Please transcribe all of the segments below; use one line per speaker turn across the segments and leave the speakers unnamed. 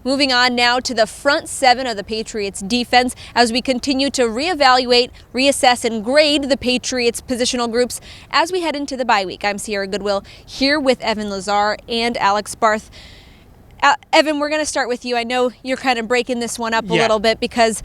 Moving on now to the front seven of the Patriots defense as we continue to reevaluate, reassess, and grade the Patriots positional groups as we head into the bye week. I'm Sierra Goodwill here with Evan Lazar and Alex Barth. Evan, we're going to start with you. I know you're kind of breaking this one up a little bit because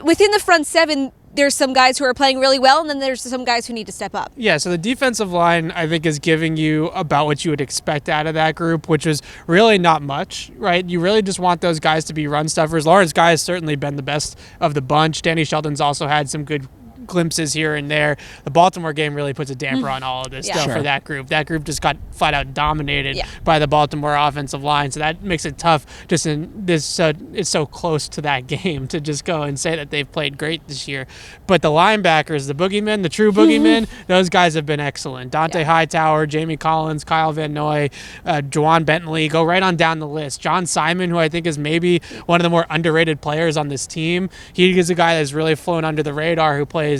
within the front seven, there's some guys who are playing really well, and then there's some guys who need to step up.
Yeah, so the defensive line, I think, is giving you about what you would expect out of that group, which is really not much, right? You really just want those guys to be run stuffers. Lawrence Guy has certainly been the best of the bunch. Danny Shelton's also had some good glimpses here and there. The Baltimore game really puts a damper on all of this stuff for that group. That group just got flat out dominated by the Baltimore offensive line, so that makes it tough just in this it's so close to that game to just go and say that they've played great this year. But the linebackers, the boogeymen, the true boogeymen, those guys have been excellent. Dante Hightower, Jamie Collins, Kyle Van Noy, Juwan Bentley, go right on down the list. John Simon, who I think is maybe one of the more underrated players on this team. He is a guy that's really flown under the radar, who played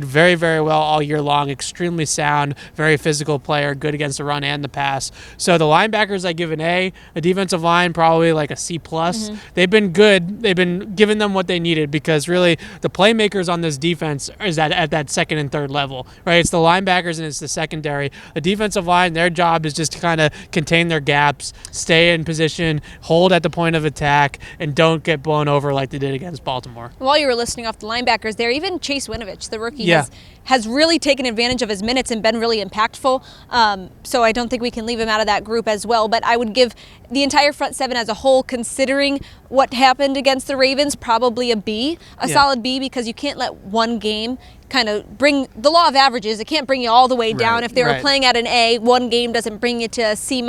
very, very well all year long, extremely sound, very physical player, good against the run and the pass. So the linebackers, I give an A. The defensive line, probably like a C+. They've been good. They've been giving them what they needed because really the playmakers on this defense is at that second and third level, right? It's the linebackers and it's the secondary. The defensive line, their job is just to kind of contain their gaps, stay in position, hold at the point of attack, and don't get blown over like they did against Baltimore.
While you were listing off the linebackers there, even Chase Winovich, the rookie, has really taken advantage of his minutes and been really impactful. So I don't think we can leave him out of that group as well. But I would give the entire front seven as a whole, considering what happened against the Ravens, probably a B, solid B, because you can't let one game kind of bring the law of averages. It can't bring you all the way down. If they were playing at an A, one game doesn't bring you to a C-.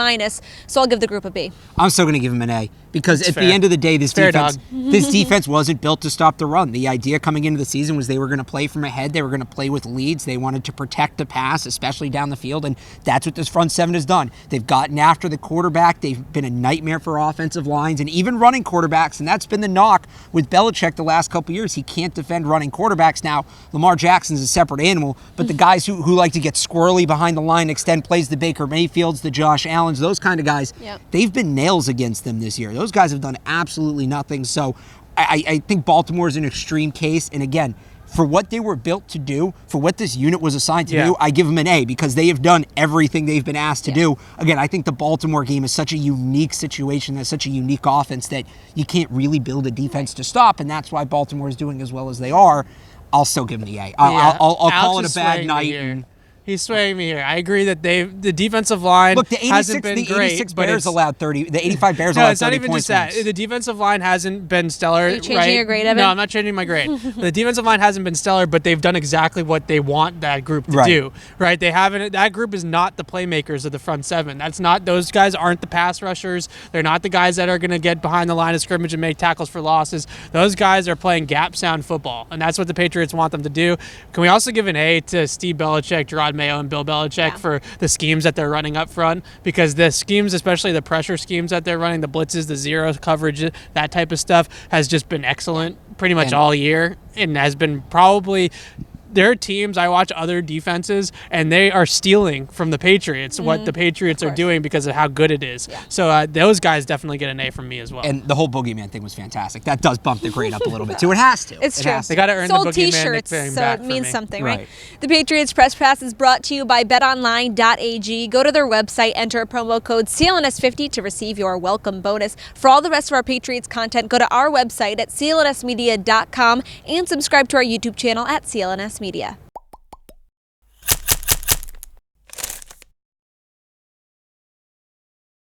So I'll give the group a B.
I'm still going to give him an A because at the end of the day, this defense wasn't built to stop the run. The idea coming into the season was they were going to play from ahead. They were going to play with leads. They wanted to protect the pass, especially down the field, and that's what this front seven has done. They've gotten after the quarterback. They've been a nightmare for offensive lines and even running quarterbacks, and that's been the knock with Belichick the last couple years. He can't defend running quarterbacks. Now, Lamar Jackson's a separate animal, but the guys who like to get squirrely behind the line, extend plays, the Baker Mayfields, the Josh Allens, those kind of guys, they've been nails against them this year. Those guys have done absolutely nothing. So I think Baltimore is an extreme case. And again, for what they were built to do, for what this unit was assigned to do, I give them an A because they have done everything they've been asked to do. Again, I think the Baltimore game is such a unique situation, that's such a unique offense that you can't really build a defense to stop, and that's why Baltimore is doing as well as they are. I'll still give them the A. I'll call it a bad night.
He's swaying me here. I agree that the defensive line hasn't been great.
The 86 Bears allowed 30. The 85 Bears allowed 30 points. No, it's not even just that.
The defensive line hasn't been stellar.
Are you changing your grade, Evan?
No, I'm not changing my grade. The defensive line hasn't been stellar, but they've done exactly what they want that group to do. Right? They haven't. That group is not the playmakers of the front seven. That's not. Those guys aren't the pass rushers. They're not the guys that are going to get behind the line of scrimmage and make tackles for losses. Those guys are playing gap sound football, and that's what the Patriots want them to do. Can we also give an A to Steve Belichick, Gerard Mayo, and Bill Belichick for the schemes that they're running up front? Because the schemes, especially the pressure schemes that they're running, the blitzes, the zero coverage, that type of stuff, has just been excellent pretty much all year, and has been probably... There are teams, I watch other defenses, and they are stealing from the Patriots what the Patriots are doing because of how good it is. So those guys definitely get an A from me as well.
And the whole boogeyman thing was fantastic. That does bump the grade up a little bit, too. It has to.
It's true.
They got to earn
Sold
the boogeyman
T-shirts,
nickname
so
back
it means
me.
something, right? The Patriots Press Pass is brought to you by betonline.ag. Go to their website, enter a promo code CLNS50 to receive your welcome bonus. For all the rest of our Patriots content, go to our website at clnsmedia.com and subscribe to our YouTube channel at CLNS Media.